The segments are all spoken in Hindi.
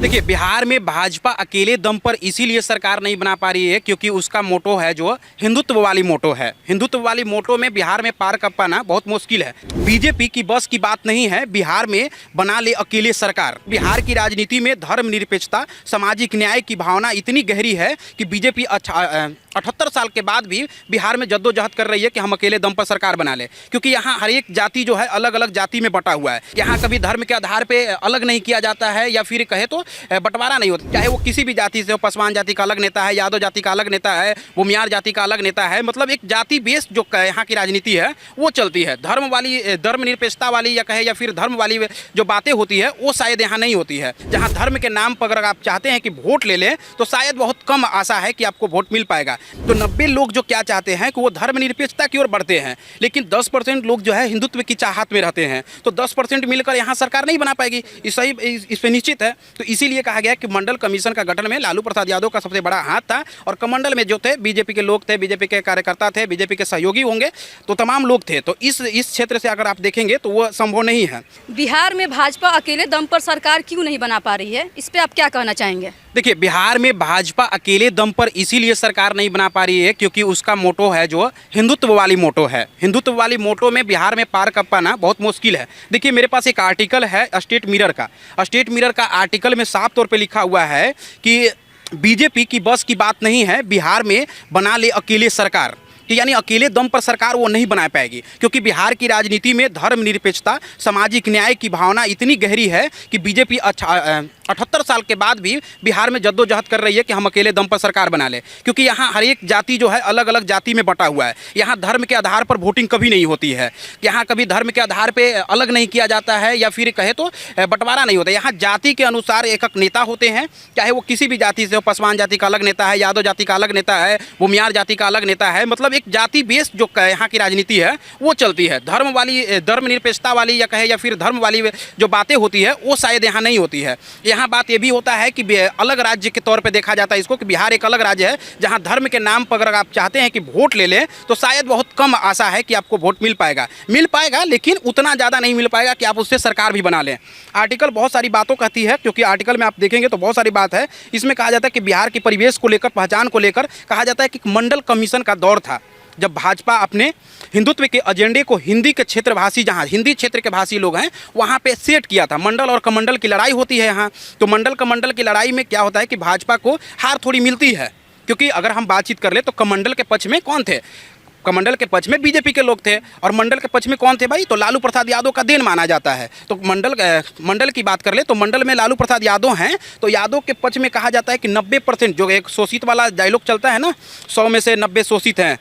देखिए, बिहार में भाजपा अकेले दम पर इसीलिए सरकार नहीं बना पा रही है क्योंकि उसका मोटो है जो हिंदुत्व वाली मोटो है। हिंदुत्व वाली मोटो में बिहार में पार कर पाना बहुत मुश्किल है। बीजेपी की बस की बात नहीं है बिहार में बना ले अकेले सरकार। बिहार की राजनीति में धर्मनिरपेक्षता, सामाजिक न्याय की भावना इतनी गहरी है कि बीजेपी 78 साल के बाद भी बिहार में जद्दोजहद कर रही है कि हम अकेले दम पर सरकार बना ले, क्योंकि यहाँ हर एक जाति जो है अलग अलग जाति में बटा हुआ है। यहाँ कभी धर्म के आधार पे अलग नहीं किया जाता है या फिर कहे तो बंटवारा नहीं होता, चाहे वो किसी भी जाति से हो। पासवान जाति का अलग नेता है, यादव जाति का अलग नेता है, भूमियार जाति का अलग नेता है। मतलब एक जाति बेस्ड जो यहाँ की राजनीति है वो चलती है। धर्म वाली, धर्मनिरपेक्षता वाली या कहे या फिर धर्म वाली जो बातें होती है वो शायद यहाँ नहीं होती है। जहाँ धर्म के नाम पर अगर आप चाहते हैं कि वोट ले लें तो शायद बहुत कम आशा है कि आपको वोट मिल पाएगा। तो 90 लोग जो क्या चाहते हैं कि वो धर्मनिरपेक्षता की ओर बढ़ते हैं, लेकिन 10% लोग जो है हिंदुत्व की चाहत में रहते हैं। तो 10% मिलकर यहाँ सरकार नहीं बना पाएगी, इस पर निश्चित है। तो इसीलिए कहा गया कि मंडल कमीशन का गठन में लालू प्रसाद यादव का सबसे बड़ा हाथ था और कमंडल में जो थे बीजेपी के लोग थे, बीजेपी के कार्यकर्ता थे, बीजेपी के सहयोगी होंगे, तो तमाम लोग थे। तो इस क्षेत्र से अगर आप देखेंगे तो वो संभव नहीं है। बिहार में भाजपा अकेले दम पर सरकार क्यों नहीं बना पा रही है, इस पे आप क्या कहना चाहेंगे? देखिए, बिहार में भाजपा अकेले दम पर इसीलिए सरकार नहीं बना पा रही है क्योंकि उसका मोटो है जो हिंदुत्व वाली मोटो है। हिंदुत्व वाली मोटो में बिहार में पार कर पाना बहुत मुश्किल है। देखिए, मेरे पास एक आर्टिकल है स्टेट मिरर का। स्टेट मिरर का आर्टिकल में साफ तौर पे लिखा हुआ है कि बीजेपी की बस की बात नहीं है बिहार में बना ले अकेले सरकार, कि यानी अकेले दम पर सरकार वो नहीं बना पाएगी, क्योंकि बिहार की राजनीति में धर्मनिरपेक्षता, सामाजिक न्याय की भावना इतनी गहरी है कि बीजेपी 78 साल के बाद भी बिहार में जद्दोजहद कर रही है कि हम अकेले दम पर सरकार बना ले, क्योंकि यहाँ हर एक जाति जो है अलग अलग जाति में बटा हुआ है। यहाँ धर्म के आधार पर वोटिंग कभी नहीं होती है। यहाँ कभी धर्म के आधार पे अलग नहीं किया जाता है या फिर कहे तो बंटवारा नहीं होता। यहाँ जाति के अनुसार एक नेता होते हैं, चाहे वो किसी भी जाति से हो। पासवान जाति का अलग नेता है, यादव जाति का अलग नेता है, भूमियार जाति का अलग नेता है। मतलब एक जाति बेस्ड जो यहाँ की राजनीति है वो चलती है। धर्म वाली, धर्मनिरपेक्षता वाली या कहे या फिर धर्म वाली जो बातें होती है वो शायद यहाँ नहीं होती है। यहाँ बात ये भी होता है कि अलग राज्य के तौर पे देखा जाता है इसको, कि बिहार एक अलग राज्य है जहाँ धर्म के नाम पर अगर आप चाहते हैं कि वोट ले लें तो शायद बहुत कम आशा है कि आपको वोट मिल पाएगा, लेकिन उतना ज़्यादा नहीं मिल पाएगा कि आप उससे सरकार भी बना लें। आर्टिकल बहुत सारी बातों कहती है, क्योंकि आर्टिकल में आप देखेंगे तो बहुत सारी बात है। इसमें कहा जाता है कि बिहार के परिवेश को लेकर, पहचान को लेकर कहा जाता है कि मंडल कमीशन का दौर था जब भाजपा अपने हिंदुत्व के एजेंडे को हिंदी के क्षेत्रभाषी, जहाँ हिंदी क्षेत्र के भाषी लोग हैं वहाँ पे सेट किया था। मंडल और कमंडल की लड़ाई होती है यहाँ। तो मंडल कमंडल की लड़ाई में क्या होता है कि भाजपा को हार थोड़ी मिलती है, क्योंकि अगर हम बातचीत कर ले तो कमंडल के पक्ष में कौन थे? कमंडल के पक्ष में बीजेपी के लोग थे। और मंडल के पक्ष में कौन थे भाई? तो लालू प्रसाद यादव का देन माना जाता है। तो मंडल की बात कर ले तो मंडल में लालू प्रसाद यादव हैं। तो यादव के पक्ष में कहा जाता है कि 90%, जो एक शोषित वाला डायलॉग चलता है ना, 100 में से 90 शोषित हैं,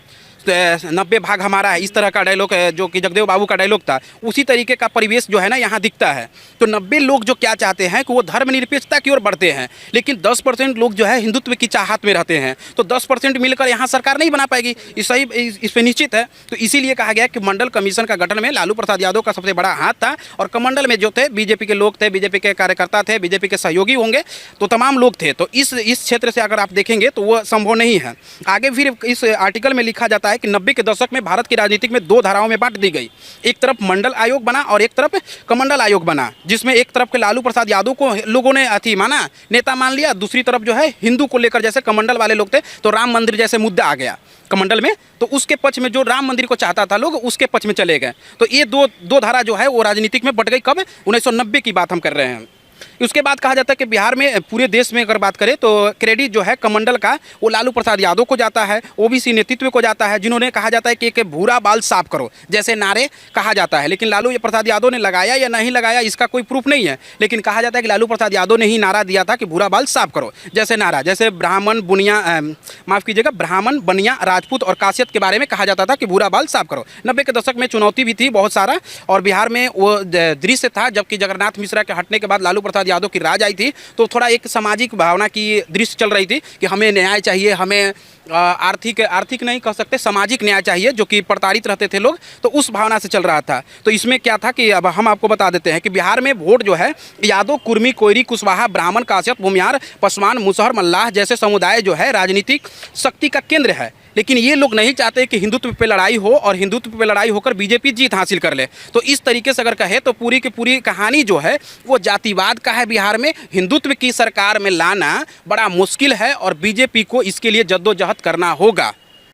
90 भाग हमारा है, इस तरह का डायलॉग है जो कि जगदेव बाबू का डायलॉग था। उसी तरीके का परिवेश जो है ना यहाँ दिखता है। तो 90 लोग जो क्या चाहते हैं कि वो धर्मनिरपेक्षता की ओर बढ़ते हैं, लेकिन 10% लोग जो है हिंदुत्व की चाहत में रहते हैं। तो 10% मिलकर यहाँ सरकार नहीं बना पाएगी, इस पर निश्चित है। तो इसीलिए कहा गया कि मंडल कमीशन का गठन में लालू प्रसाद यादव का सबसे बड़ा हाथ था और कमंडल में जो थे बीजेपी के लोग थे, बीजेपी के कार्यकर्ता थे, बीजेपी के सहयोगी होंगे, तो तमाम लोग थे। तो इस क्षेत्र से अगर आप देखेंगे तो वो संभव नहीं है। आगे फिर इस आर्टिकल में लिखा जाता है कि 90 के दशक में भारत की राजनीति में 2 धाराओं में बांट दी गई। एक तरफ मंडल आयोग बना और एक तरफ कमंडल आयोग बना, जिसमें एक तरफ के लालू प्रसाद यादव को लोगों ने माना, नेता मान लिया। दूसरी तरफ जो है हिंदू को लेकर, जैसे कमंडल वाले लोग थे तो राम मंदिर जैसे मुद्दा आ गया कमंडल में, तो उसके पक्ष में जो राम मंदिर को चाहता था लोग उसके पक्ष में चले गए। तो ये दो धारा जो है वो राजनीतिक में बट गई। कब? 1990 की बात हम कर रहे हैं। उसके बाद कहा जाता है कि बिहार में, पूरे देश में अगर बात करें तो क्रेडिट जो है कमंडल का वो लालू प्रसाद यादव को जाता है, ओबीसी नेतृत्व को जाता है, जिन्होंने कहा जाता है कि एक भूरा बाल साफ करो जैसे नारे कहा जाता है। लेकिन लालू प्रसाद यादव ने लगाया या नहीं लगाया इसका कोई प्रूफ नहीं है, लेकिन कहा जाता है कि लालू प्रसाद यादव ने ही नारा दिया था कि भूरा बाल साफ करो जैसे नारा। जैसे ब्राह्मण, बुनिया, माफ़ कीजिएगा, ब्राह्मण, बनिया, राजपूत और कासियत के बारे में कहा जाता था कि भूरा बाल साफ करो। 90 के दशक में चुनौती भी थी बहुत सारा, और बिहार में वो दृश्य था जबकि जगन्नाथ मिश्रा के हटने के बाद लालू प्रसाद यादव की राज आई थी, तो थोड़ा एक सामाजिक भावना की दृश्य चल रही थी कि हमें न्याय चाहिए, हमें आर्थिक नहीं कह सकते, सामाजिक न्याय चाहिए, जो कि प्रताड़ित रहते थे लोग, तो उस भावना से चल रहा था। तो इसमें क्या था कि अब हम आपको बता देते हैं कि बिहार में वोट जो है यादव, कुर्मी, कोयरी, कुशवाहा, ब्राह्मण, कासियत, भूमियार, पसवान, मुसहर, मल्लाह जैसे समुदाय जो है राजनीतिक शक्ति का केंद्र है। लेकिन ये लोग नहीं चाहते कि हिंदुत्व पे लड़ाई हो और हिंदुत्व पे लड़ाई होकर बीजेपी जीत हासिल कर ले। तो इस तरीके से अगर कहे तो पूरी की पूरी कहानी जो है वो जातिवाद का है। बिहार में हिंदुत्व की सरकार में लाना बड़ा मुश्किल है और बीजेपी को इसके लिए जद्दोजहद करना होगा।